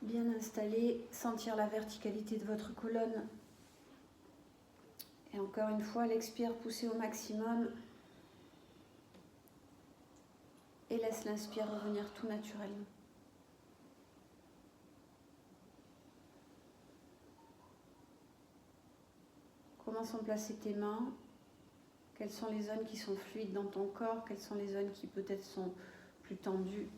bien installé, sentir la verticalité de votre colonne. Et encore une fois, l'expire, poussez au maximum. Et laisse l'inspire revenir tout naturellement. Comment sont placées tes mains? Quelles sont les zones qui sont fluides dans ton corps? Quelles sont les zones qui peut-être sont plus tendues?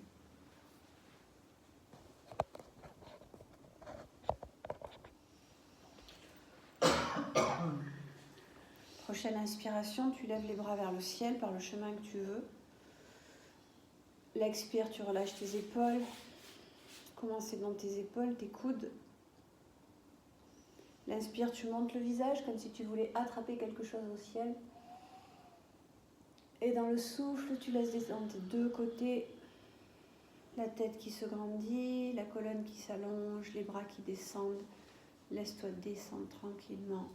Prochaine inspiration, tu lèves les bras vers le ciel par le chemin que tu veux. L'expire, tu relâches tes épaules. Commencez dans tes épaules, tes coudes. L'inspire, tu montes le visage comme si tu voulais attraper quelque chose au ciel. Et dans le souffle, tu laisses descendre tes deux côtés. La tête qui se grandit, la colonne qui s'allonge, les bras qui descendent. Laisse-toi descendre tranquillement.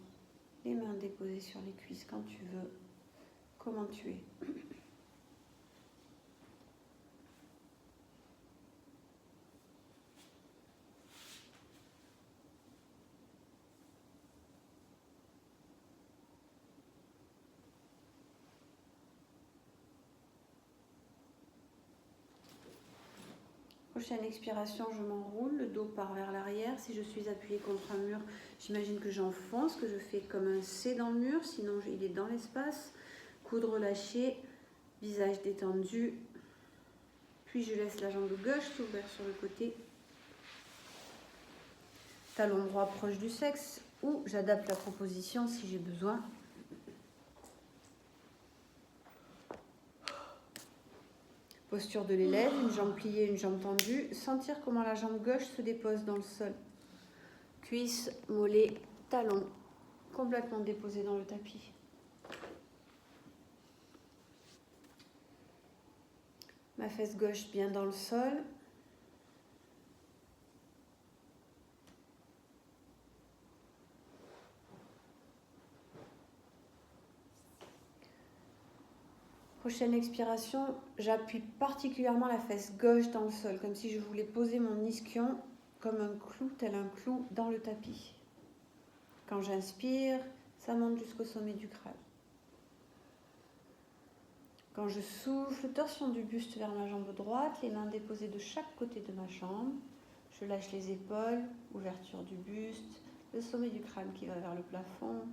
Les mains déposées sur les cuisses quand tu veux. Comment tu es. Prochaine expiration, je m'enroule, le dos part vers l'arrière. Si je suis appuyée contre un mur, j'imagine que j'enfonce, que je fais comme un C dans le mur, sinon il est dans l'espace. Coude relâché, visage détendu. Puis je laisse la jambe gauche s'ouvrir sur le côté. Talon droit proche du sexe, ou j'adapte la proposition si j'ai besoin. Posture de l'élève, une jambe pliée, une jambe tendue. Sentir comment la jambe gauche se dépose dans le sol. Cuisse, mollet, talon, complètement déposé dans le tapis. Ma fesse gauche bien dans le sol. Prochaine expiration, j'appuie particulièrement la fesse gauche dans le sol, comme si je voulais poser mon ischion comme un clou, tel un clou, dans le tapis. Quand j'inspire, ça monte jusqu'au sommet du crâne. Quand je souffle, torsion du buste vers ma jambe droite, les mains déposées de chaque côté de ma jambe. Je lâche les épaules, ouverture du buste, le sommet du crâne qui va vers le plafond.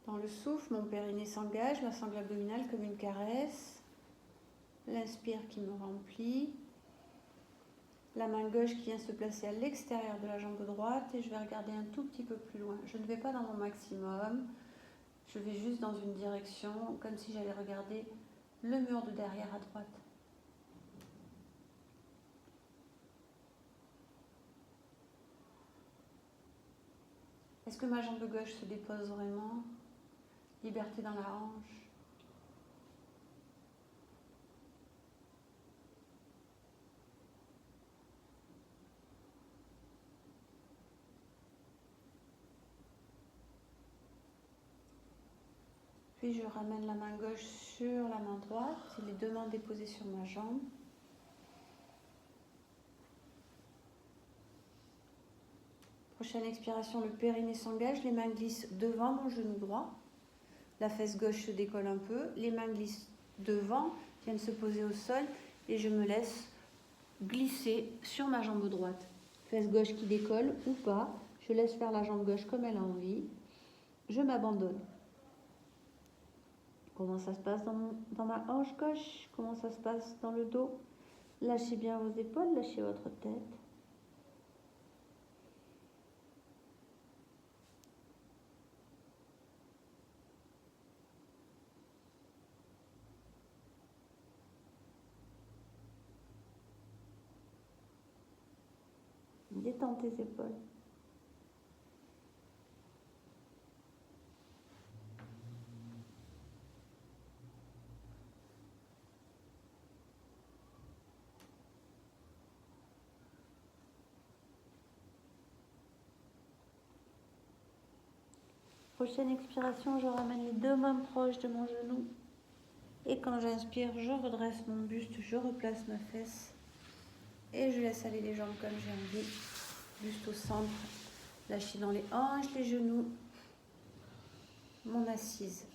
Dans le souffle, mon périnée s'engage, ma sangle abdominale comme une caresse. L'inspire qui me remplit. La main gauche qui vient se placer à l'extérieur de la jambe droite et je vais regarder un tout petit peu plus loin. Je ne vais pas dans mon maximum, je vais juste dans une direction, comme si j'allais regarder le mur de derrière à droite. Est-ce que ma jambe gauche se dépose vraiment? Liberté dans la hanche. Puis je ramène la main gauche sur la main droite et les deux mains déposées sur ma jambe. Prochaine expiration, le périnée s'engage, les mains glissent devant mon genou droit. La fesse gauche se décolle un peu, les mains glissent devant, viennent se poser au sol et je me laisse glisser sur ma jambe droite. Fesse gauche qui décolle ou pas, je laisse faire la jambe gauche comme elle a envie. Je m'abandonne. Comment ça se passe dans ma hanche gauche? Comment ça se passe dans le dos? Lâchez bien vos épaules, lâchez votre tête. Détends tes épaules. Prochaine expiration, je ramène les deux mains proches de mon genou. Et quand j'inspire, je redresse mon buste, je replace ma fesse. Et je laisse aller les jambes comme j'ai envie. Buste au centre, lâcher dans les hanches, les genoux. Mon assise.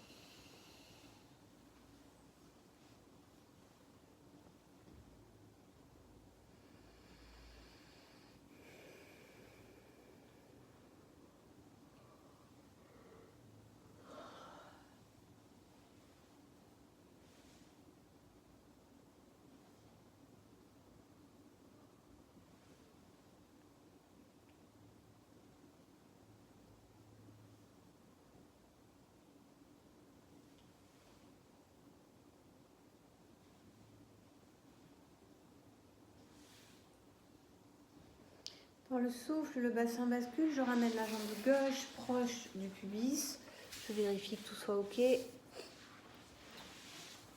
Dans le souffle, le bassin bascule, je ramène la jambe gauche proche du pubis. Je vérifie que tout soit ok.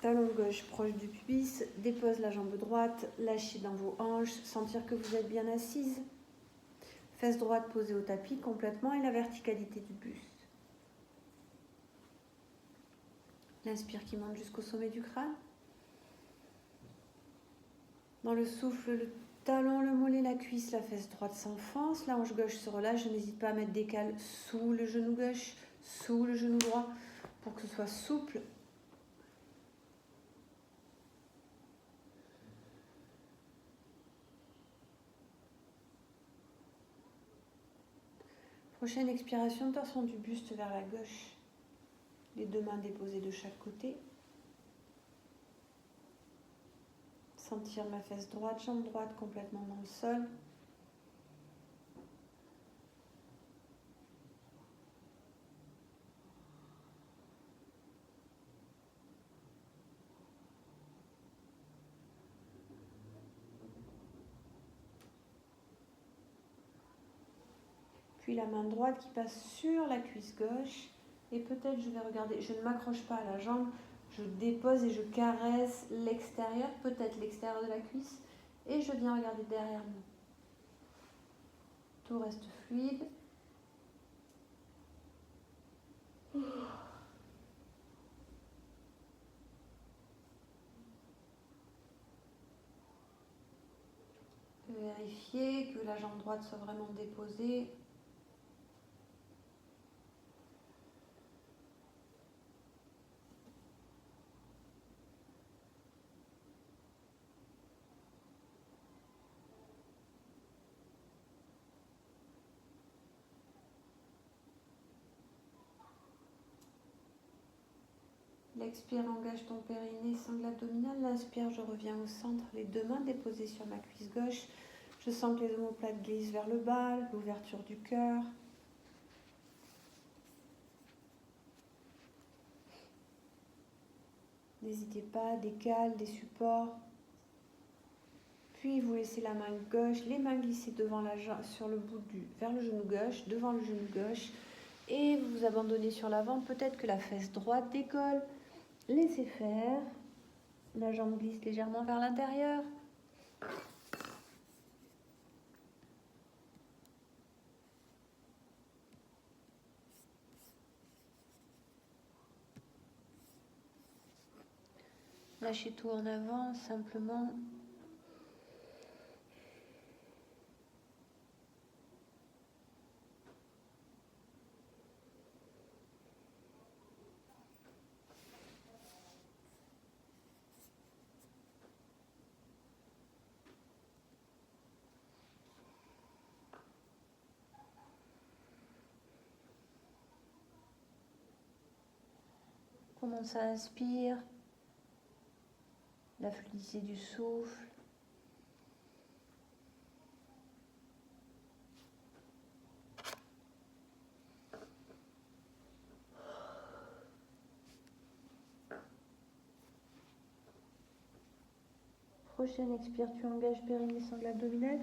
Talon gauche proche du pubis, dépose la jambe droite, lâchez dans vos hanches, sentir que vous êtes bien assise. Fesse droite posée au tapis complètement et la verticalité du buste. L'inspire qui monte jusqu'au sommet du crâne. Dans le souffle, le talon, le mollet, la cuisse, la fesse droite s'enfonce, la hanche gauche se relâche. Je n'hésite pas à mettre des cales sous le genou gauche, sous le genou droit pour que ce soit souple. Prochaine expiration, torsion du buste vers la gauche. Les deux mains déposées de chaque côté. Sentir ma fesse droite, jambe droite complètement dans le sol. Puis la main droite qui passe sur la cuisse gauche. Et peut-être je vais regarder, je ne m'accroche pas à la jambe, je dépose et je caresse l'extérieur, peut-être l'extérieur de la cuisse. Et je viens regarder derrière moi. Tout reste fluide. Vérifier que la jambe droite soit vraiment déposée. L'expire, engage ton périnée, sangle abdominal. L'inspire, je reviens au centre, les deux mains déposées sur ma cuisse gauche. Je sens que les omoplates glissent vers le bas, l'ouverture du cœur. N'hésitez pas, des cales, des supports. Puis vous laissez la main gauche, les mains glisser devant la jambe, sur le bout vers le genou gauche, devant le genou gauche. Et vous vous abandonnez sur l'avant. Peut-être que la fesse droite décolle. Laissez faire. La jambe glisse légèrement vers l'intérieur. Lâchez tout en avant, simplement. Comment ça inspire, la fluidité du souffle. Prochaine expire, tu engages périnée, sangle abdominal.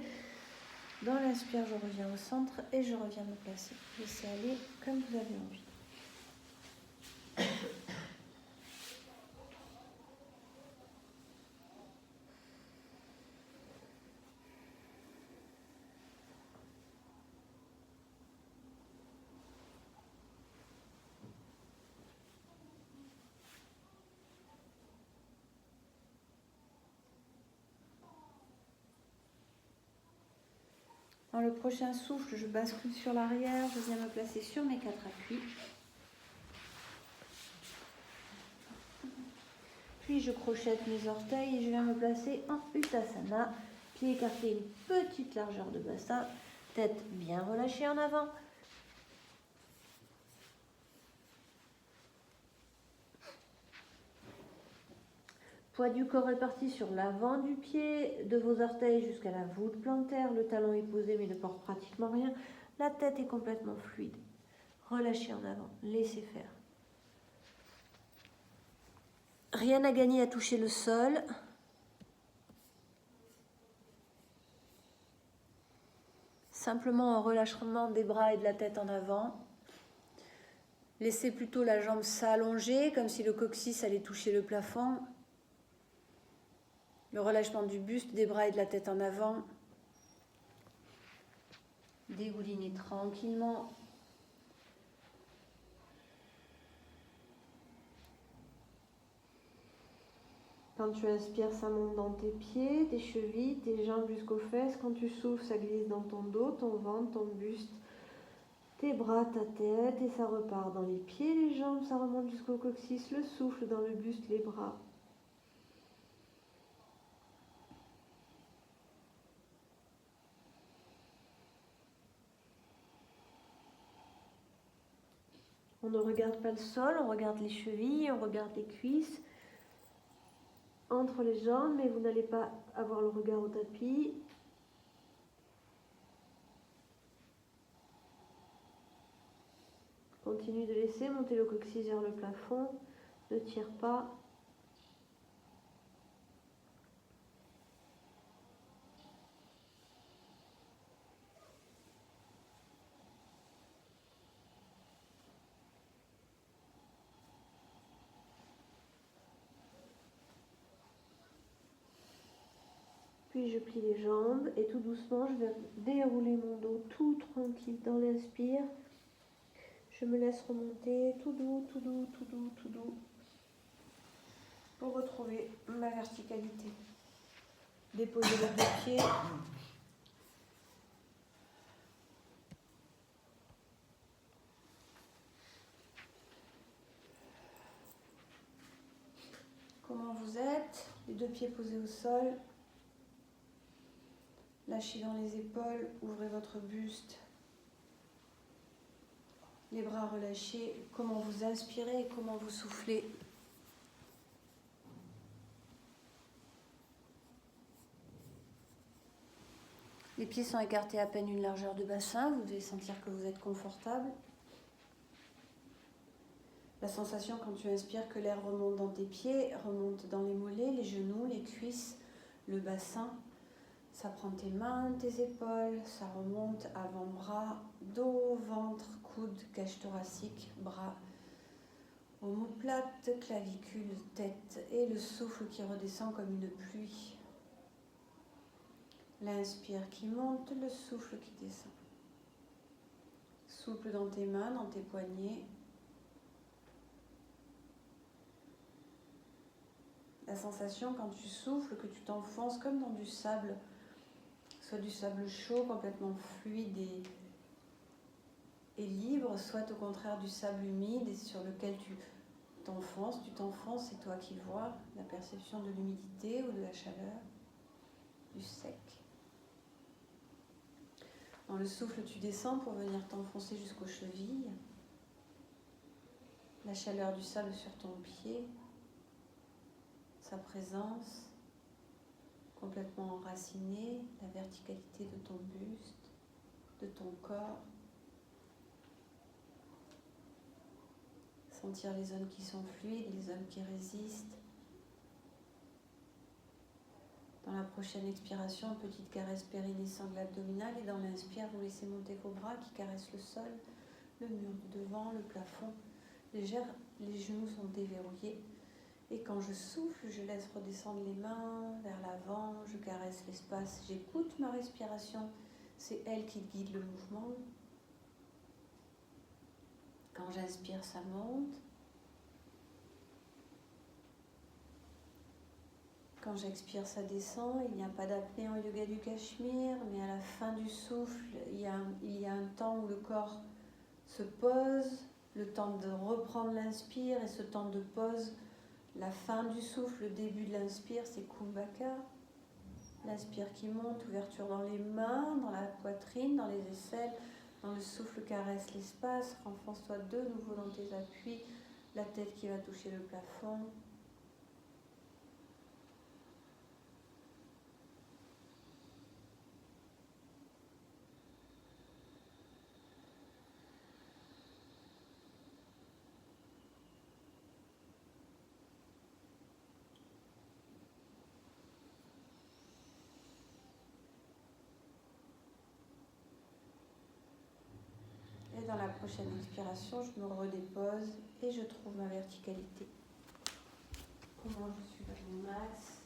Dans l'inspire, je reviens au centre et je reviens me placer. Laissez aller comme vous avez envie. Dans le prochain souffle, je bascule sur l'arrière, je viens me placer sur mes 4 appuis. Puis je crochette mes orteils et je viens me placer en Uttasana. Pieds écartés, une petite largeur de bassin, tête bien relâchée en avant. Poids du corps réparti sur l'avant du pied, de vos orteils jusqu'à la voûte plantaire. Le talon est posé mais ne porte pratiquement rien. La tête est complètement fluide. Relâchez en avant, laissez faire. Rien à gagner à toucher le sol. Simplement un relâchement des bras et de la tête en avant. Laissez plutôt la jambe s'allonger, comme si le coccyx allait toucher le plafond. Le relâchement du buste, des bras et de la tête en avant. Dégoulinez tranquillement. Quand tu inspires, ça monte dans tes pieds, tes chevilles, tes jambes jusqu'aux fesses. Quand tu souffles, ça glisse dans ton dos, ton ventre, ton buste, tes bras, ta tête. Et ça repart dans les pieds, les jambes, ça remonte jusqu'au coccyx. Le souffle dans le buste, les bras. On ne regarde pas le sol, on regarde les chevilles, on regarde les cuisses. Entre les jambes, mais vous n'allez pas avoir le regard au tapis. Continue de laisser monter le coccyx vers le plafond. Ne tire pas. Puis je plie les jambes et tout doucement, je vais dérouler mon dos tout tranquille dans l'inspire. Je me laisse remonter tout doux, tout doux, tout doux, tout doux pour retrouver ma verticalité. Déposer les deux pieds. Comment vous êtes? Les deux pieds posés au sol. Lâchez dans les épaules, ouvrez votre buste. Les bras relâchés. Comment vous inspirez et comment vous soufflez. Les pieds sont écartés à peine une largeur de bassin. Vous devez sentir que vous êtes confortable. La sensation quand tu inspires que l'air remonte dans tes pieds, remonte dans les mollets, les genoux, les cuisses, le bassin. Ça prend tes mains, tes épaules, ça remonte avant-bras, dos, ventre, coude, cage thoracique, bras, omoplate, clavicule, tête et le souffle qui redescend comme une pluie. L'inspire qui monte, le souffle qui descend. Souple dans tes mains, dans tes poignets. La sensation quand tu souffles, que tu t'enfonces comme dans du sable, soit du sable chaud, complètement fluide et libre, soit au contraire du sable humide et sur lequel tu t'enfonces, c'est toi qui vois la perception de l'humidité ou de la chaleur, du sec. Dans le souffle, tu descends pour venir t'enfoncer jusqu'aux chevilles, la chaleur du sable sur ton pied, sa présence complètement enracinée, la verticalité de ton buste, de ton corps. Sentir les zones qui sont fluides, les zones qui résistent. Dans la prochaine expiration, petite caresse périnée sangle abdominale et dans l'inspire, vous laissez monter vos bras qui caressent le sol, le mur de devant, le plafond. Les genoux sont déverrouillés. Et quand je souffle, je laisse redescendre les mains vers l'avant, je caresse l'espace, j'écoute ma respiration, c'est elle qui guide le mouvement. Quand j'inspire, ça monte. Quand j'expire, ça descend. Il n'y a pas d'apnée en yoga du Cachemire, mais à la fin du souffle, il y a un temps où le corps se pose, le temps de reprendre l'inspire, et ce temps de pause, la fin du souffle, le début de l'inspire, c'est Kumbhaka. L'inspire qui monte, ouverture dans les mains, dans la poitrine, dans les aisselles, dans le souffle caresse l'espace, renfonce-toi de nouveau dans tes appuis, la tête qui va toucher le plafond. Et dans la prochaine inspiration, je me redépose et je trouve ma verticalité. Comment je suis dans mon max.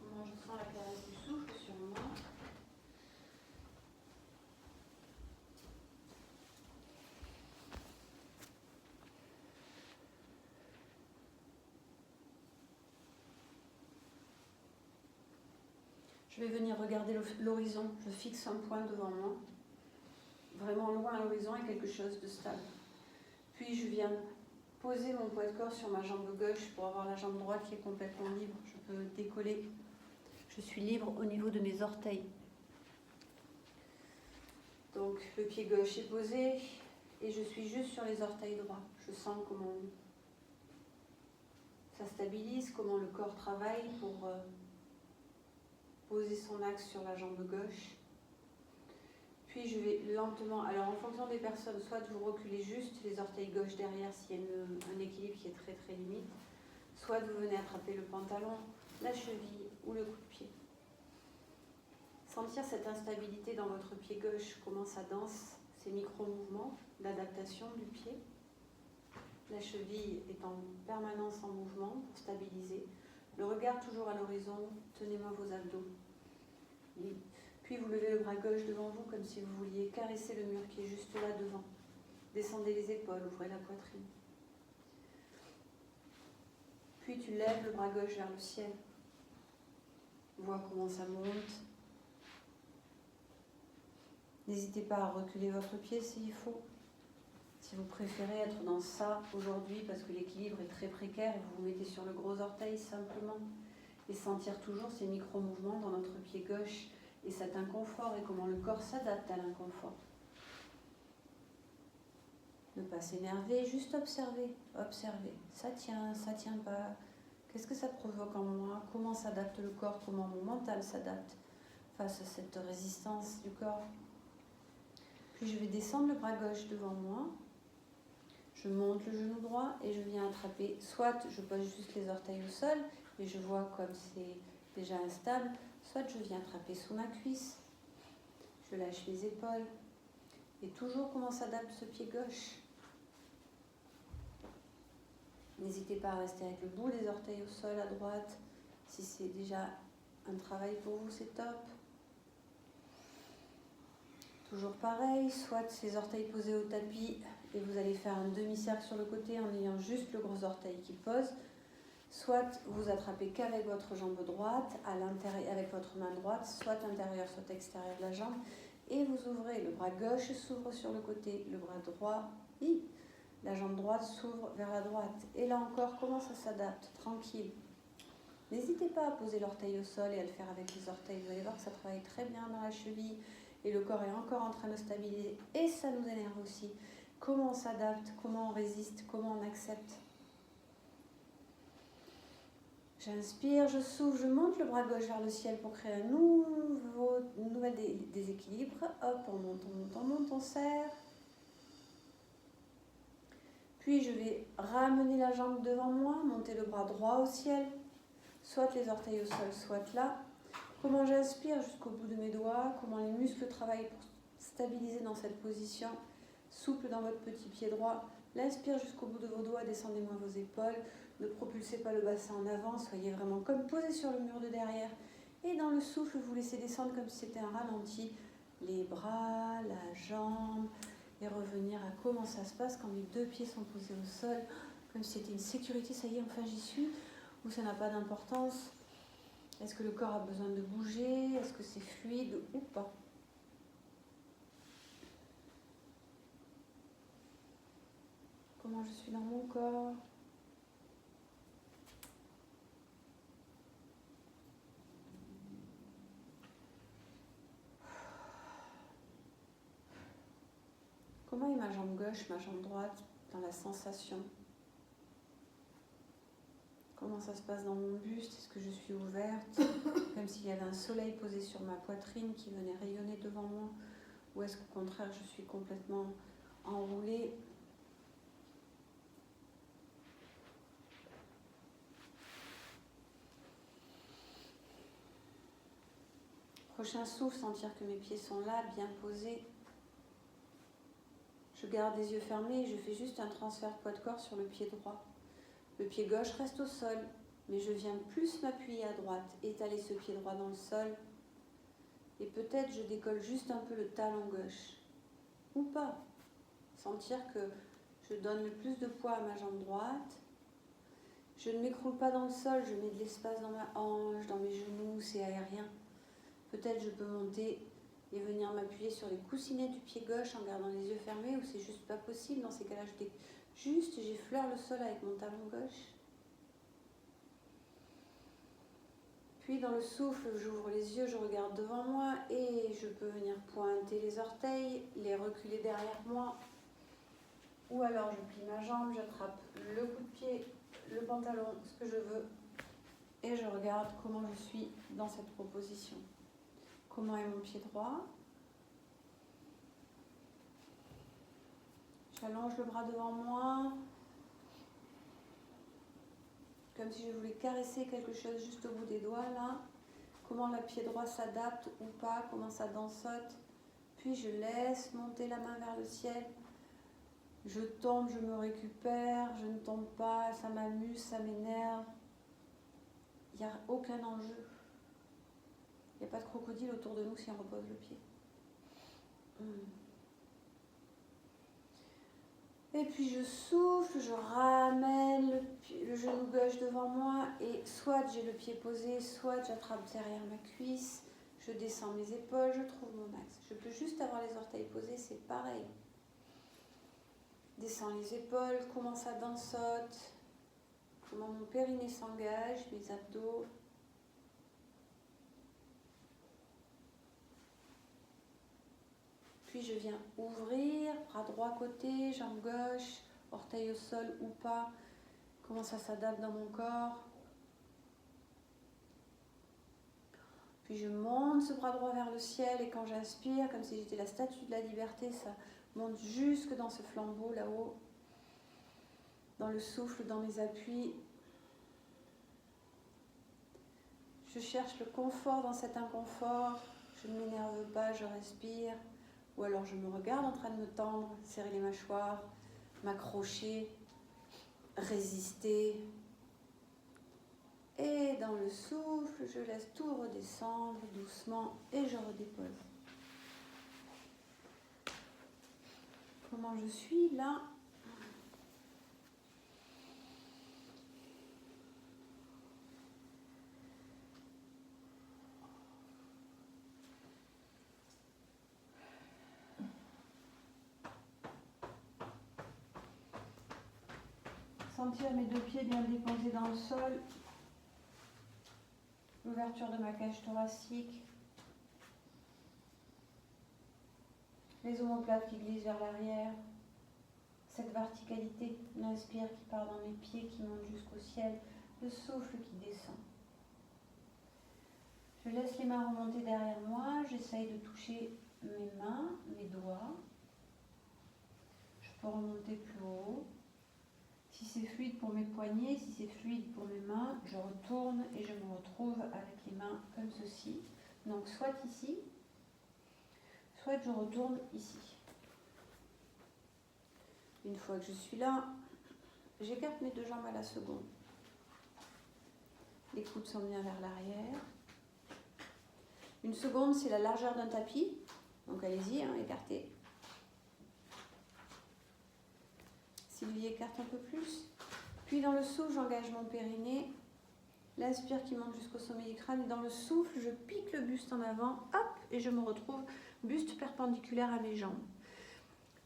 Comment je sens la caresse du souffle sur moi. Je vais venir regarder l'horizon. Je fixe un point devant moi. Vraiment loin à l'horizon et quelque chose de stable. Puis je viens poser mon poids de corps sur ma jambe gauche pour avoir la jambe droite qui est complètement libre. Je peux décoller. Je suis libre au niveau de mes orteils. Donc le pied gauche est posé et je suis juste sur les orteils droits. Je sens comment ça stabilise, comment le corps travaille pour poser son axe sur la jambe gauche. Puis je vais lentement, alors en fonction des personnes, soit vous reculez juste les orteils gauche derrière s'il y a un équilibre qui est très très limite, soit vous venez attraper le pantalon, la cheville ou le coup de pied. Sentir cette instabilité dans votre pied gauche, comment ça danse, ces micro-mouvements d'adaptation du pied. La cheville est en permanence en mouvement pour stabiliser. Le regard toujours à l'horizon, tenez-moi vos abdos. Puis vous levez le bras gauche devant vous comme si vous vouliez caresser le mur qui est juste là devant. Descendez les épaules, ouvrez la poitrine. Puis tu lèves le bras gauche vers le ciel. Vois comment ça monte. N'hésitez pas à reculer votre pied s'il faut. Si vous préférez être dans ça aujourd'hui parce que l'équilibre est très précaire, vous vous mettez sur le gros orteil simplement et sentir toujours ces micro-mouvements dans notre pied gauche et cet inconfort et comment le corps s'adapte à l'inconfort. Ne pas s'énerver, juste observer, observer. Ça tient pas. Qu'est-ce que ça provoque en moi? Comment s'adapte le corps? Comment mon mental s'adapte face à cette résistance du corps? Puis je vais descendre le bras gauche devant moi. Je monte le genou droit et je viens attraper. Soit je pose juste les orteils au sol et je vois comme c'est déjà instable. Soit je viens attraper sous ma cuisse. Je lâche les épaules. Et toujours comment s'adapte ce pied gauche. N'hésitez pas à rester avec le bout des orteils au sol à droite. Si c'est déjà un travail pour vous, c'est top. Toujours pareil, soit les orteils posés au tapis et vous allez faire un demi-cercle sur le côté en ayant juste le gros orteil qui pose. Soit vous attrapez qu'avec votre jambe droite, à l'intérieur, avec votre main droite, soit intérieure, soit extérieure de la jambe. Et vous ouvrez, le bras gauche s'ouvre sur le côté, le bras droit, la jambe droite s'ouvre vers la droite. Et là encore, comment ça s'adapte? Tranquille. N'hésitez pas à poser l'orteil au sol et à le faire avec les orteils. Vous allez voir que ça travaille très bien dans la cheville. Et le corps est encore en train de stabiliser. Et ça nous énerve aussi. Comment on s'adapte? Comment on résiste? Comment on accepte? J'inspire, je souffle, je monte le bras gauche vers le ciel pour créer un nouvel déséquilibre. Hop, on monte, on serre. Puis je vais ramener la jambe devant moi, monter le bras droit au ciel. Soit les orteils au sol, soit là. Comment j'inspire jusqu'au bout de mes doigts, comment les muscles travaillent pour stabiliser dans cette position. Souple dans votre petit pied droit. L'inspire jusqu'au bout de vos doigts, descendez-moi vos épaules. Ne propulsez pas le bassin en avant, soyez vraiment comme posé sur le mur de derrière. Et dans le souffle, vous laissez descendre comme si c'était un ralenti les bras, la jambe, et revenir à comment ça se passe quand mes deux pieds sont posés au sol, comme si c'était une sécurité, ça y est, enfin j'y suis, ou ça n'a pas d'importance. Est-ce que le corps a besoin de bouger? Est-ce que c'est fluide ou pas? Comment je suis dans mon corps? Comment est ma jambe gauche, ma jambe droite dans la sensation? Comment ça se passe dans mon buste? Est-ce que je suis ouverte, comme s'il y avait un soleil posé sur ma poitrine qui venait rayonner devant moi? Ou est-ce qu'au contraire, je suis complètement enroulée? Prochain souffle, sentir que mes pieds sont là, bien posés. Je garde les yeux fermés et je fais juste un transfert de poids de corps sur le pied droit. Le pied gauche reste au sol, mais je viens plus m'appuyer à droite, étaler ce pied droit dans le sol. Et peut-être je décolle juste un peu le talon gauche. Ou pas. Sentir que je donne le plus de poids à ma jambe droite. Je ne m'écroule pas dans le sol, je mets de l'espace dans ma hanche, dans mes genoux, c'est aérien. Peut-être je peux monter et venir m'appuyer sur les coussinets du pied gauche en gardant les yeux fermés, ou c'est juste pas possible. Dans ces cas-là, j'effleure le sol avec mon talon gauche. Puis dans le souffle, j'ouvre les yeux, je regarde devant moi et je peux venir pointer les orteils, les reculer derrière moi. Ou alors je plie ma jambe, j'attrape le coup de pied, le pantalon, ce que je veux, et je regarde comment je suis dans cette proposition. Comment est mon pied droit? J'allonge le bras devant moi, comme si je voulais caresser quelque chose juste au bout des doigts là. Comment le pied droit s'adapte ou pas, comment ça dansote. Puis je laisse monter la main vers le ciel. Je tombe, je me récupère, je ne tombe pas, ça m'amuse, ça m'énerve. Il n'y a aucun enjeu. Il n'y a pas de crocodile autour de nous si on repose le pied. Et puis je souffle, je ramène le genou gauche devant moi et soit j'ai le pied posé, soit j'attrape derrière ma cuisse, je descends mes épaules, je trouve mon axe. Je peux juste avoir les orteils posés, c'est pareil. Descends les épaules, comment ça dansote, comment mon périnée s'engage, mes abdos. Puis je viens ouvrir, bras droit côté, jambe gauche, orteil au sol ou pas. Comment ça s'adapte dans mon corps. Puis je monte ce bras droit vers le ciel et quand j'inspire, comme si j'étais la statue de la liberté, ça monte jusque dans ce flambeau là-haut. Dans le souffle, dans mes appuis. Je cherche le confort dans cet inconfort. Je ne m'énerve pas, je respire. Ou alors je me regarde en train de me tendre, serrer les mâchoires, m'accrocher, résister. Et dans le souffle, je laisse tout redescendre doucement et je redépose. Comment je suis là? Sentir mes deux pieds bien déposés dans le sol. L'ouverture de ma cage thoracique. Les omoplates qui glissent vers l'arrière. Cette verticalité, l'inspire qui part dans mes pieds, qui monte jusqu'au ciel. Le souffle qui descend. Je laisse les mains remonter derrière moi. J'essaye de toucher mes mains, mes doigts. Je peux remonter plus haut. Si c'est fluide pour mes poignets, si c'est fluide pour mes mains, je retourne et je me retrouve avec les mains comme ceci. Donc soit ici, soit je retourne ici. Une fois que je suis là, j'écarte mes deux jambes à la seconde. Les coudes sont bien vers l'arrière. Une seconde, c'est la largeur d'un tapis. Donc allez-y, hein, écartez. Sylvie écarte un peu plus. Puis dans le souffle, j'engage mon périnée. L'inspire qui monte jusqu'au sommet du crâne. Et dans le souffle, je pique le buste en avant. Hop, et je me retrouve buste perpendiculaire à mes jambes.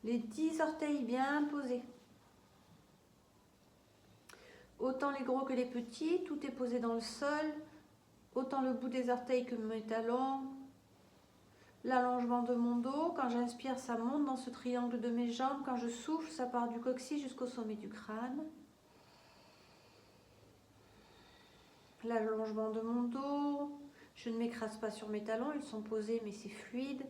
Les 10 orteils bien posés. Autant les gros que les petits, tout est posé dans le sol. Autant le bout des orteils que mes talons. L'allongement de mon dos. Quand j'inspire, ça monte dans ce triangle de mes jambes. Quand je souffle, ça part du coccyx jusqu'au sommet du crâne. L'allongement de mon dos. Je ne m'écrase pas sur mes talons, ils sont posés, mais c'est fluide.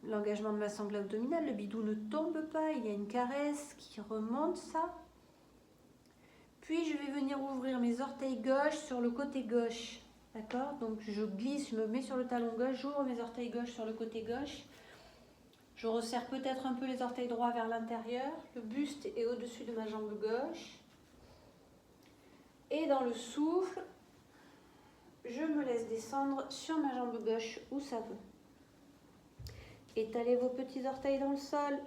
L'engagement de ma sangle abdominale, le bidou ne tombe pas, il y a une caresse qui remonte ça. Puis je vais venir ouvrir mes orteils gauche sur le côté gauche. D'accord? Donc je glisse, je me mets sur le talon gauche, j'ouvre mes orteils gauche sur le côté gauche. Je resserre peut-être un peu les orteils droits vers l'intérieur. Le buste est au-dessus de ma jambe gauche. Et dans le souffle, je me laisse descendre sur ma jambe gauche où ça veut. Étalez vos petits orteils dans le sol.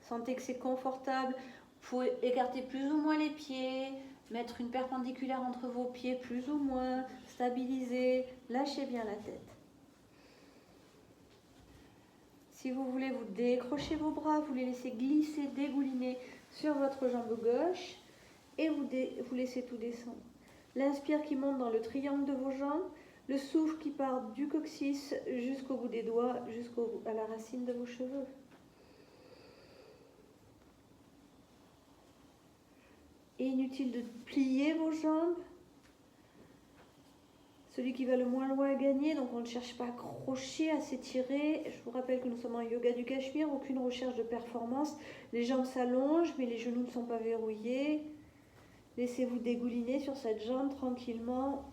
Sentez que c'est confortable. Vous pouvez écarter plus ou moins les pieds, mettre une perpendiculaire entre vos pieds plus ou moins, stabiliser, lâchez bien la tête. Si vous voulez, vous décrochez vos bras, vous les laissez glisser, dégouliner sur votre jambe gauche et vous laissez tout descendre. L'inspire qui monte dans le triangle de vos jambes, le souffle qui part du coccyx jusqu'au bout des doigts, jusqu'à la racine de vos cheveux. Et inutile de plier vos jambes. Celui qui va le moins loin à gagner, donc on ne cherche pas à accrocher, à s'étirer. Je vous rappelle que nous sommes en yoga du Cachemire, aucune recherche de performance. Les jambes s'allongent, mais les genoux ne sont pas verrouillés. Laissez-vous dégouliner sur cette jambe tranquillement.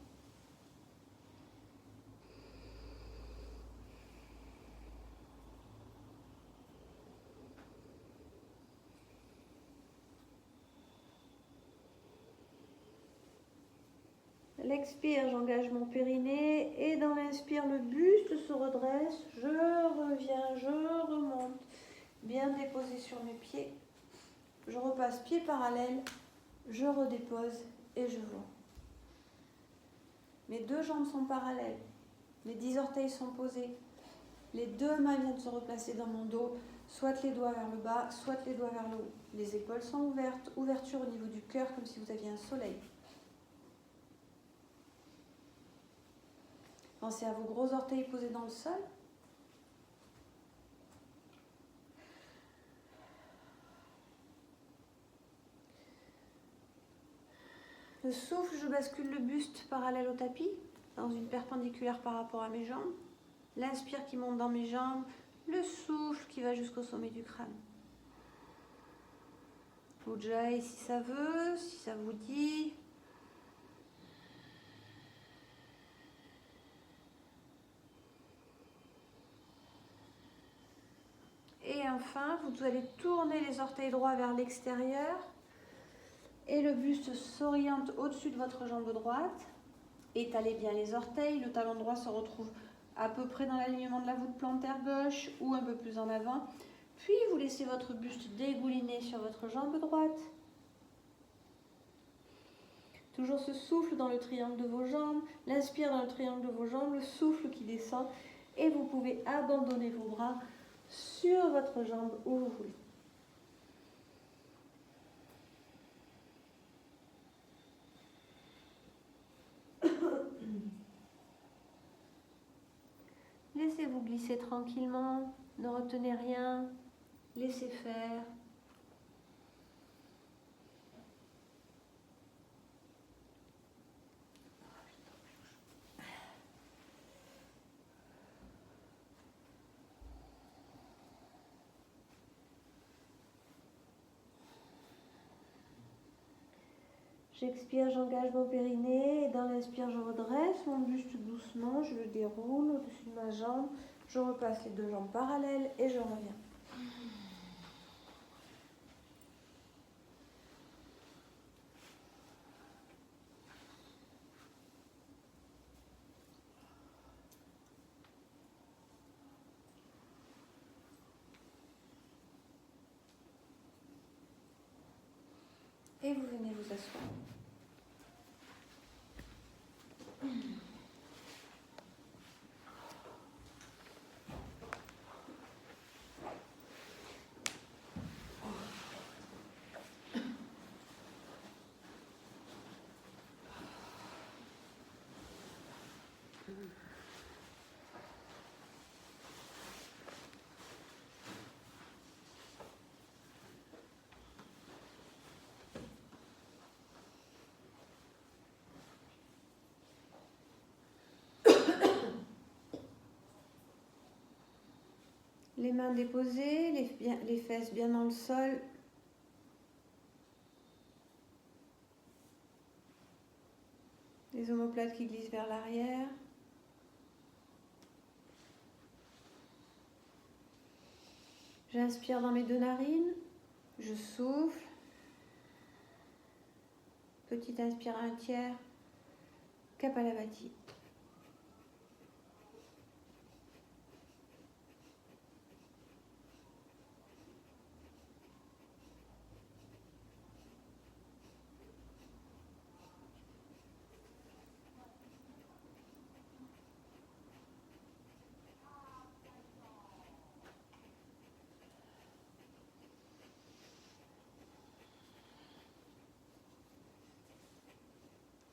L'expire, j'engage mon périnée et dans l'inspire, le buste se redresse. Je reviens, je remonte. Bien déposé sur mes pieds. Je repasse pied parallèle. Je redépose et je vois. Mes deux jambes sont parallèles. Les 10 orteils sont posés. Les deux mains viennent se replacer dans mon dos. Soit les doigts vers le bas, soit les doigts vers le haut. Les épaules sont ouvertes. Ouverture au niveau du cœur comme si vous aviez un soleil. Pensez à vos gros orteils posés dans le sol. Le souffle, je bascule le buste parallèle au tapis, dans une perpendiculaire par rapport à mes jambes. L'inspire qui monte dans mes jambes, le souffle qui va jusqu'au sommet du crâne. Ujjayi si ça veut, si ça vous dit. Et enfin, vous allez tourner les orteils droits vers l'extérieur. Et le buste s'oriente au-dessus de votre jambe droite. Étalez bien les orteils. Le talon droit se retrouve à peu près dans l'alignement de la voûte plantaire gauche ou un peu plus en avant. Puis vous laissez votre buste dégouliner sur votre jambe droite. Toujours ce souffle dans le triangle de vos jambes. L'inspire dans le triangle de vos jambes. Le souffle qui descend. Et vous pouvez abandonner vos bras sur votre jambe où vous voulez. Laissez-vous glisser tranquillement, ne retenez rien, laissez faire. J'expire, j'engage mon périnée, et dans l'inspire, je redresse mon buste doucement, je le déroule au-dessus de ma jambe, je repasse les deux jambes parallèles et je reviens. et vous venez vous asseoir. Les mains déposées, les fesses bien dans le sol. Les omoplates qui glissent vers l'arrière. J'inspire dans mes 2 narines. Je souffle. Petite inspire à 1/3. Kapalabhati.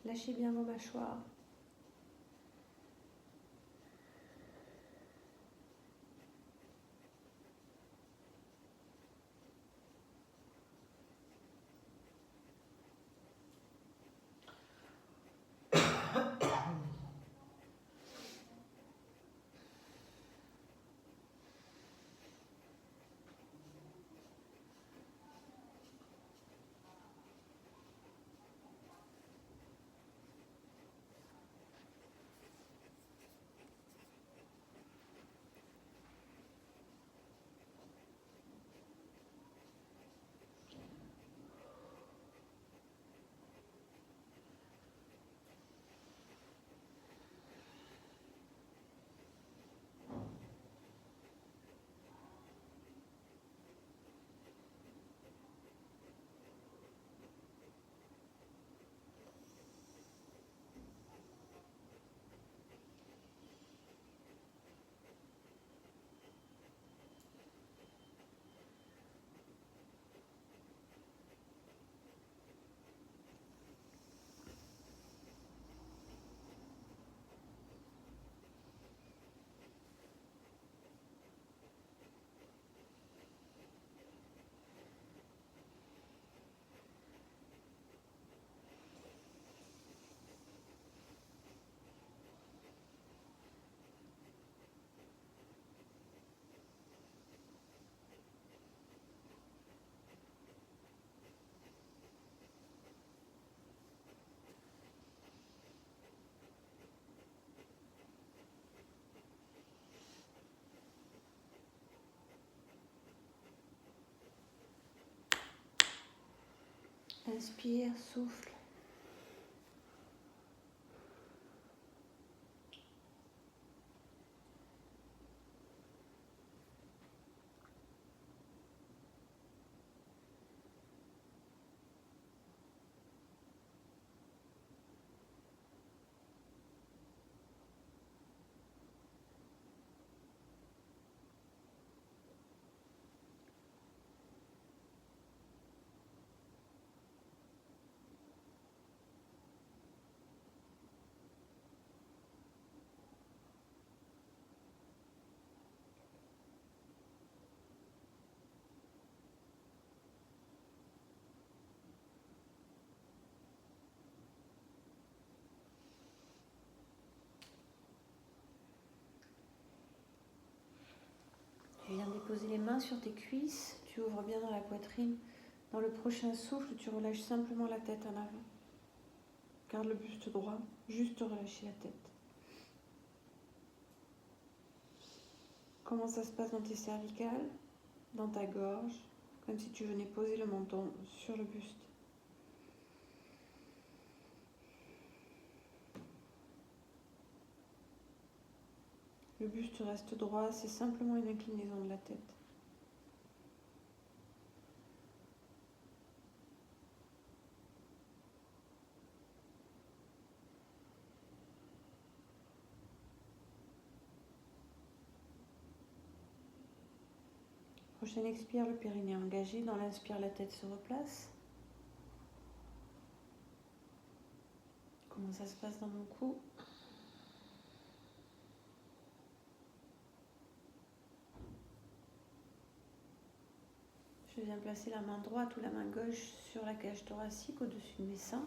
Lâchez bien vos mâchoires. Inspire, souffle. Tu viens déposer les mains sur tes cuisses, tu ouvres bien dans la poitrine. Dans le prochain souffle, tu relâches simplement la tête en avant. Garde le buste droit, juste relâcher la tête. Comment ça se passe dans tes cervicales, dans ta gorge, comme si tu venais poser le menton sur le buste. Le buste reste droit, c'est simplement une inclinaison de la tête. prochaine expire, le périnée engagé. Dans l'inspire, la tête se replace. Comment ça se passe dans mon cou? Je viens placer la main droite ou la main gauche sur la cage thoracique au-dessus de mes seins.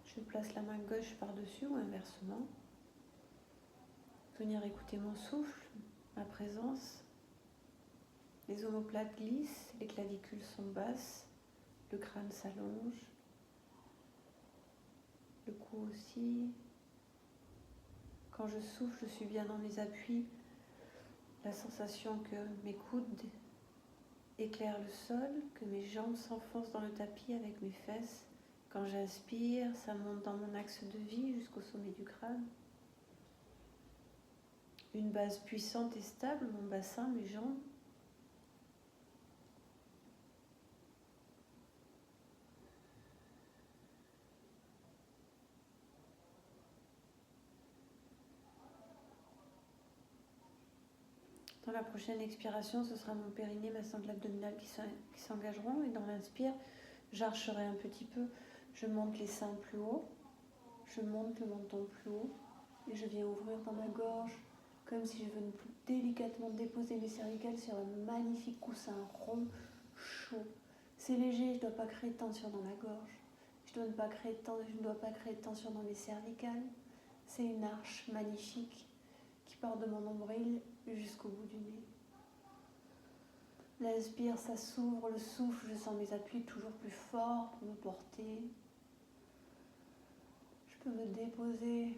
Je place la main gauche par-dessus ou inversement. Venir écouter mon souffle, ma présence. Les omoplates glissent, les clavicules sont basses, le crâne s'allonge, le cou aussi. Quand je souffle, je suis bien dans mes appuis. La sensation que mes coudes éclairent le sol, que mes jambes s'enfoncent dans le tapis avec mes fesses. Quand j'inspire, ça monte dans mon axe de vie jusqu'au sommet du crâne. Une base puissante et stable, mon bassin, mes jambes. Dans la prochaine expiration, ce sera mon périnée, ma sangle abdominale qui s'engageront. Et dans l'inspire, j'archerai un petit peu. Je monte les seins plus haut. Je monte le menton plus haut. Et je viens ouvrir dans ma gorge, comme si je venais plus délicatement déposer mes cervicales sur un magnifique coussin rond, chaud. C'est léger, je ne dois pas créer de tension dans la gorge. Je ne dois pas créer de tension dans les cervicales. C'est une arche magnifique qui part de mon nombril jusqu'au bout du nez. L'inspire, ça s'ouvre, le souffle, je sens mes appuis toujours plus forts pour me porter. Je peux me déposer.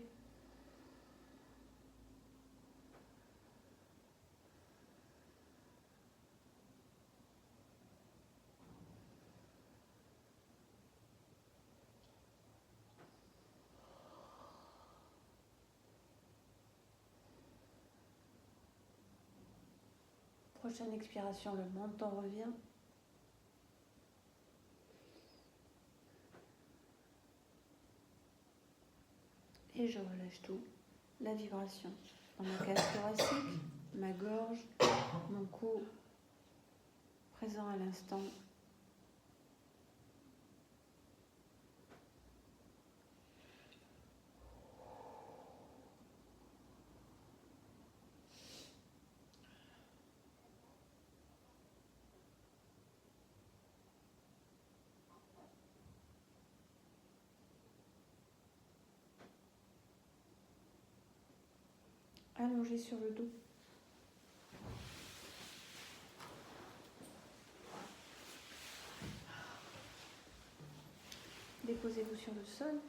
Prochaine expiration, le menton revient. Et je relâche tout. La vibration dans ma cage thoracique, ma gorge, mon cou, présent à l'instant. Allongé sur le dos. Déposez-vous sur le sol.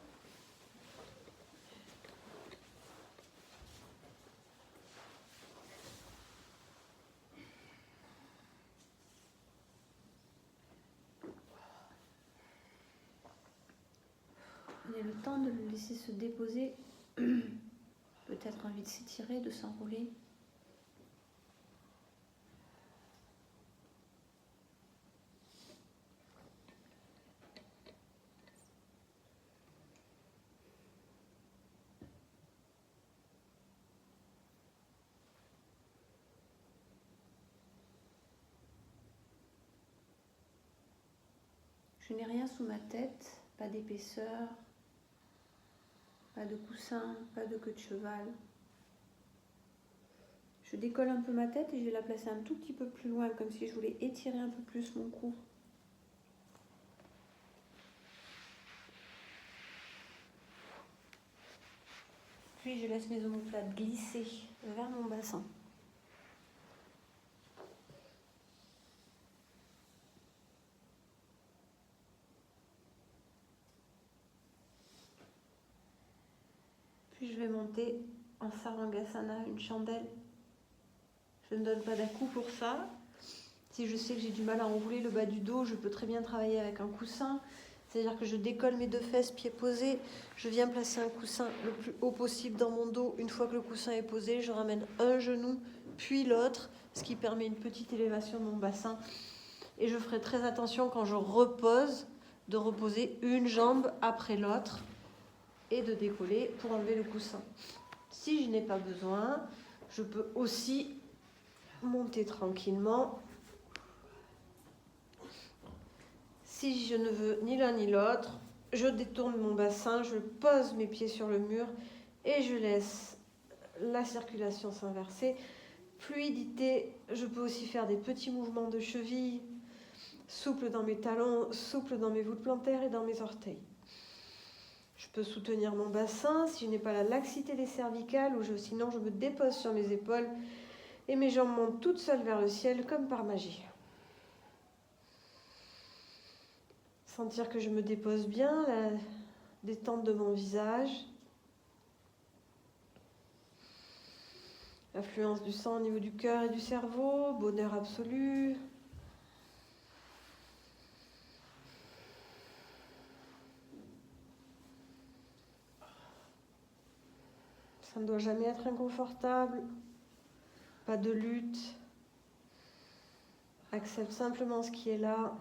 Prenez le temps de le laisser se déposer. Peut-être envie de s'étirer, de s'enrouler. Je n'ai rien sous ma tête, pas d'épaisseur, pas de coussin, pas de queue de cheval. Je décolle un peu ma tête et je vais la placer un tout petit peu plus loin, comme si je voulais étirer un peu plus mon cou. Puis je laisse mes omoplates glisser vers mon bassin. Puis je vais monter en Sarangasana, une chandelle. Je ne donne pas d'à-coup pour ça. Si je sais que j'ai du mal à enrouler le bas du dos, je peux très bien travailler avec un coussin. C'est-à-dire que je décolle mes deux fesses, pieds posés. Je viens placer un coussin le plus haut possible dans mon dos. Une fois que le coussin est posé, je ramène un genou, puis l'autre, ce qui permet une petite élévation de mon bassin. Et je ferai très attention quand je repose, de reposer une jambe après l'autre et de décoller pour enlever le coussin. Si je n'ai pas besoin, je peux aussi monter tranquillement Si je ne veux ni l'un ni l'autre, je détourne mon bassin, je pose mes pieds sur le mur et je laisse la circulation s'inverser. Fluidité, je peux aussi faire des petits mouvements de cheville, souple dans mes talons, souple dans mes voûtes plantaires et dans mes orteils. Je peux soutenir mon bassin si je n'ai pas la laxité des cervicales ou sinon je me dépose sur mes épaules et mes jambes montent toutes seules vers le ciel comme par magie. Sentir que je me dépose bien, la détente de mon visage, l'affluence du sang au niveau du cœur et du cerveau, bonheur absolu. Ça ne doit jamais être inconfortable, pas de lutte. Accepte simplement ce qui est là.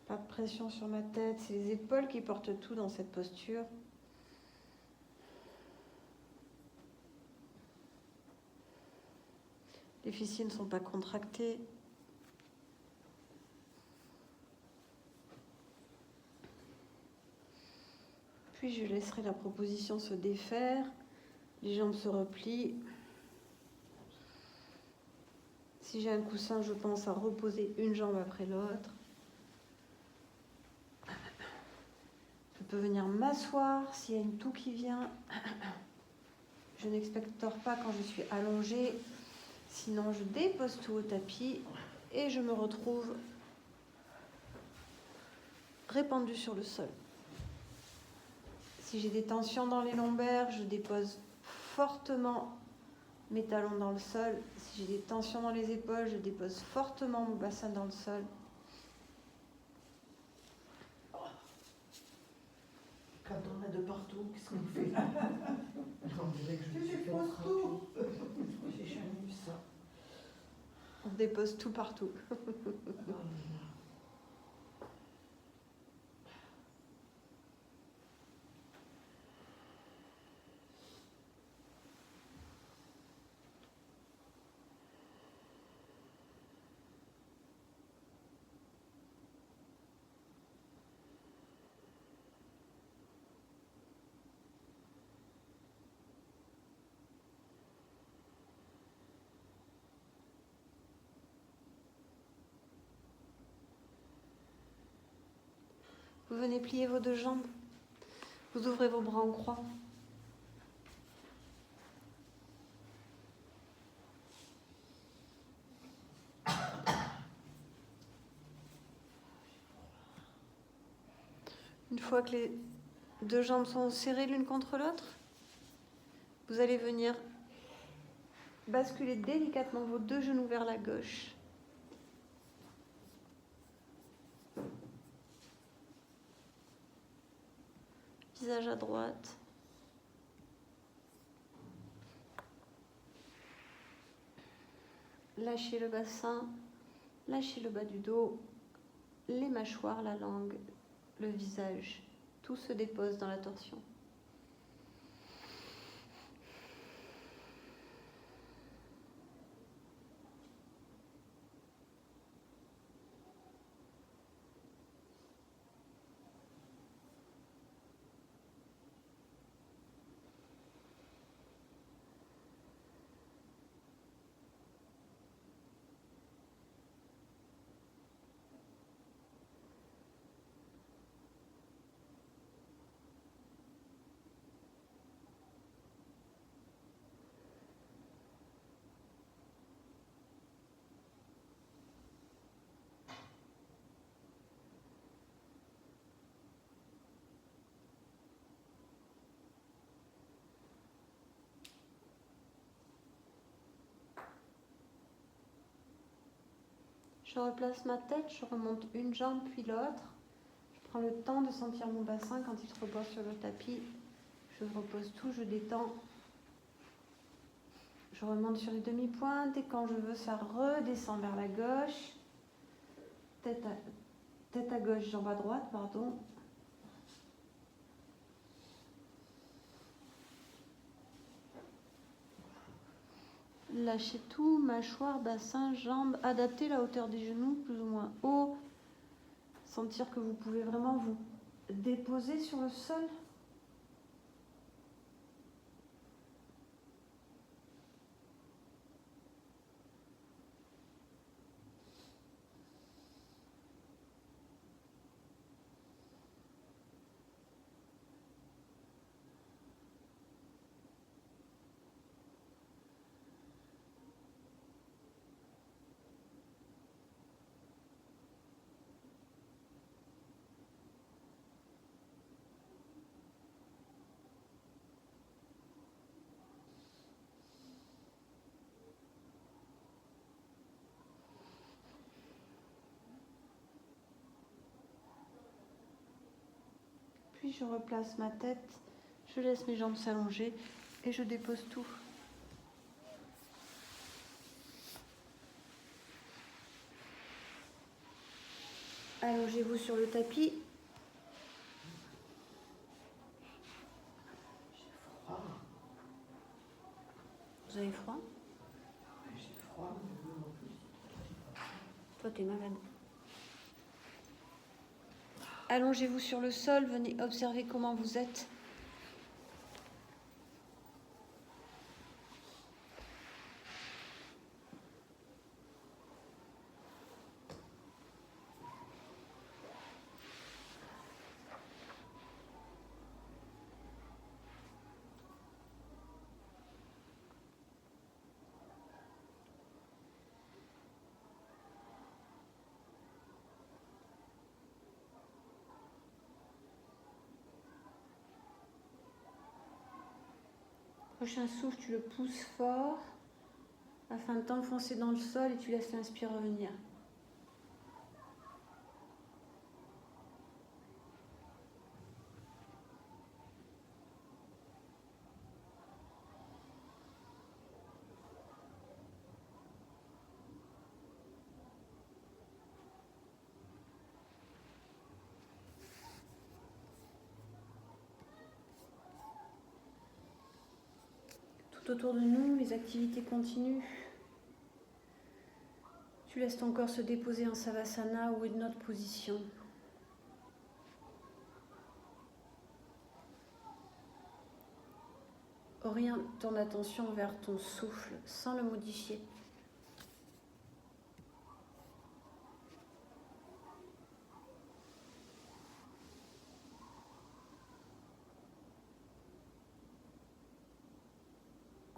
Pas de pression sur ma tête, c'est les épaules qui portent tout dans cette posture. Les fessiers ne sont pas contractés. Puis je laisserai la proposition se défaire. Les jambes se replient. Si j'ai un coussin, je pense à reposer une jambe après l'autre. Je peux venir m'asseoir s'il y a une toux qui vient. Je n'expectoire pas quand je suis allongée. Sinon, je dépose tout au tapis et je me retrouve répandue sur le sol. Si j'ai des tensions dans les lombaires, je dépose fortement mes talons dans le sol. Si j'ai des tensions dans les épaules, je dépose fortement mon bassin dans le sol. Quand on a de partout, qu'est-ce qu'on fait? On dirait que je dépose tout. J'ai jamais vu ça. On dépose tout partout. Vous venez plier vos deux jambes. Vous ouvrez vos bras en croix. Une fois que les deux jambes sont serrées l'une contre l'autre, vous allez venir basculer délicatement vos deux genoux vers la gauche. Visage à droite. Lâchez le bassin, lâchez le bas du dos, les mâchoires, la langue, le visage. Tout se dépose dans la torsion. Je replace ma tête, je remonte une jambe puis l'autre. Je prends le temps de sentir mon bassin quand il se repose sur le tapis. Je repose tout, je détends. Je remonte sur les demi-pointes et quand je veux, ça redescend vers la gauche. Tête à gauche, jambe à droite, pardon. Lâchez tout, mâchoire, bassin, jambes. Adaptez la hauteur des genoux, plus ou moins haut. Sentir que vous pouvez vraiment vous déposer sur le sol. Puis je replace ma tête, je laisse mes jambes s'allonger et je dépose tout. Allongez-vous sur le tapis. J'ai froid. Vous avez froid? J'ai froid, mais non plus. Toi, t'es malade. Allongez-vous sur le sol, venez observer comment vous êtes. Prochain souffle, tu le pousses fort afin de t'enfoncer dans le sol et tu laisses l'inspire revenir. Tout autour de nous, les activités continuent. Tu laisses ton corps se déposer en Savasana ou une autre position. Oriente ton attention vers ton souffle sans le modifier.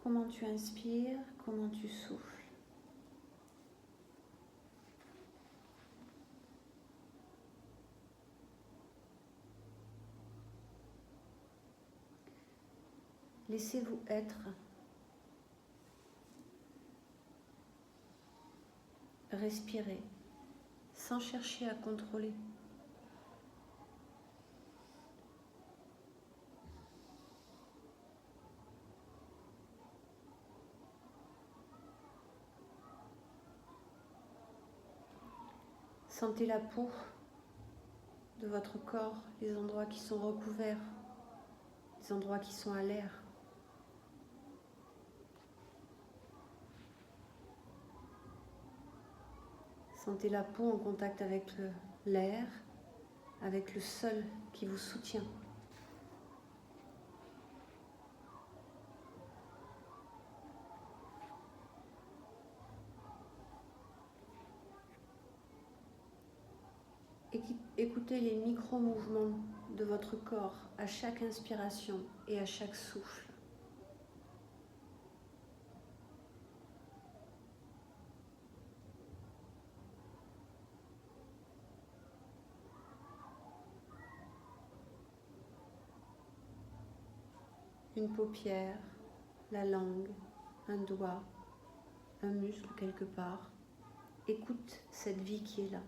Comment tu inspires, comment tu souffles. Laissez-vous être. Respirez sans chercher à contrôler. Sentez la peau de votre corps, les endroits qui sont recouverts, les endroits qui sont à l'air. Sentez la peau en contact avec l'air, avec le sol qui vous soutient. Écoutez les micro-mouvements de votre corps à chaque inspiration et à chaque souffle. Une paupière, la langue, un doigt, un muscle quelque part, écoute cette vie qui est là.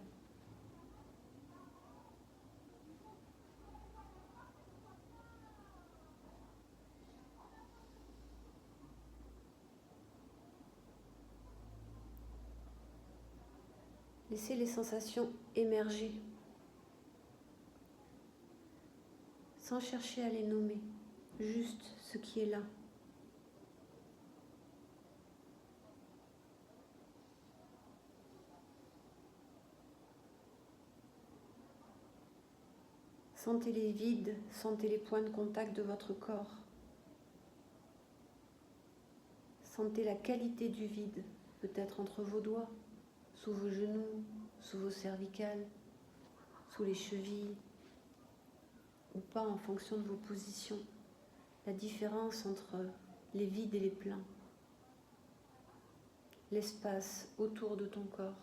Laissez les sensations émerger, sans chercher à les nommer, juste ce qui est là. Sentez les vides, sentez les points de contact de votre corps. Sentez la qualité du vide, peut-être entre vos doigts, sous vos genoux, sous vos cervicales, sous les chevilles, ou pas en fonction de vos positions. La différence entre les vides et les pleins. L'espace autour de ton corps.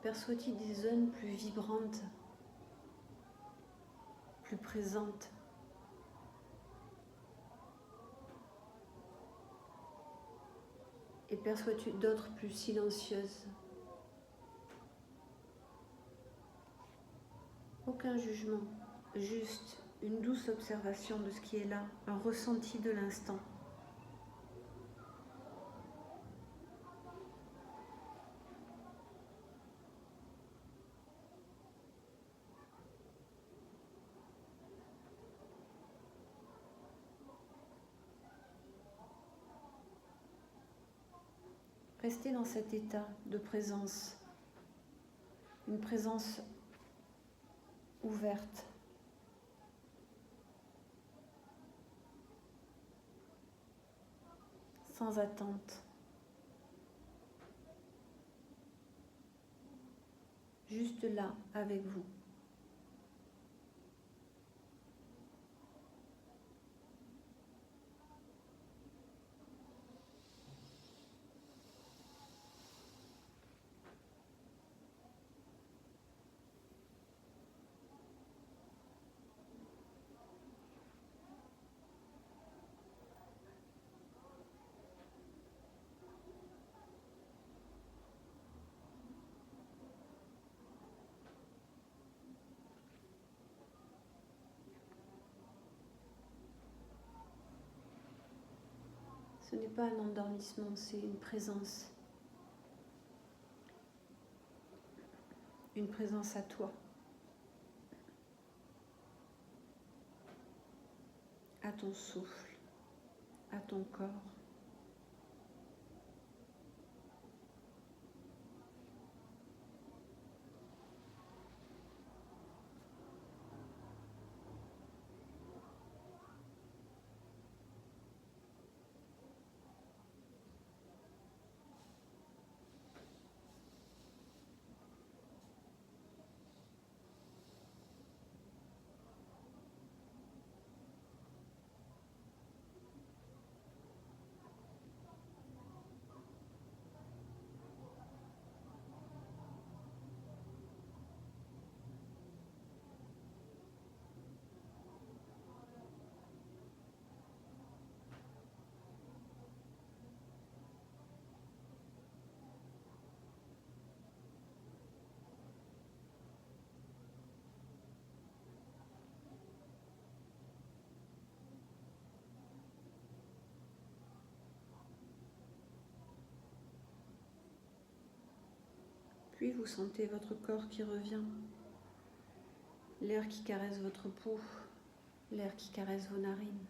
Perçois-tu des zones plus vibrantes, plus présentes? Et perçois-tu d'autres plus silencieuses? Aucun jugement, juste une douce observation de ce qui est là, un ressenti de l'instant. Restez dans cet état de présence, une présence ouverte. Sans attente. Juste là, avec vous. Ce n'est pas un endormissement, c'est une présence. Une présence à toi. À ton souffle, à ton corps. Puis vous sentez votre corps qui revient, l'air qui caresse votre peau, l'air qui caresse vos narines.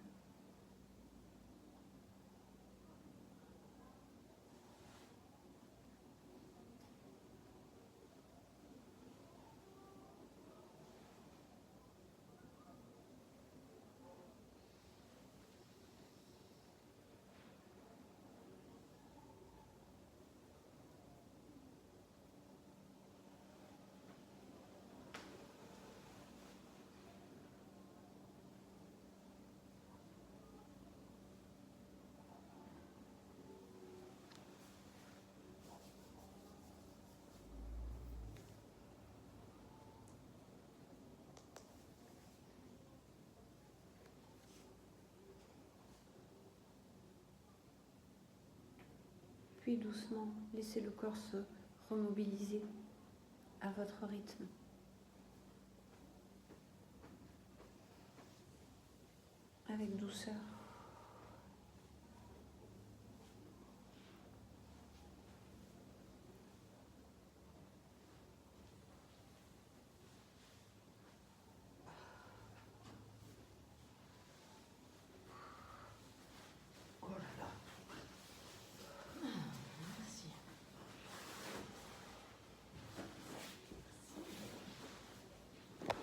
Puis doucement, laissez le corps se remobiliser à votre rythme. Avec douceur.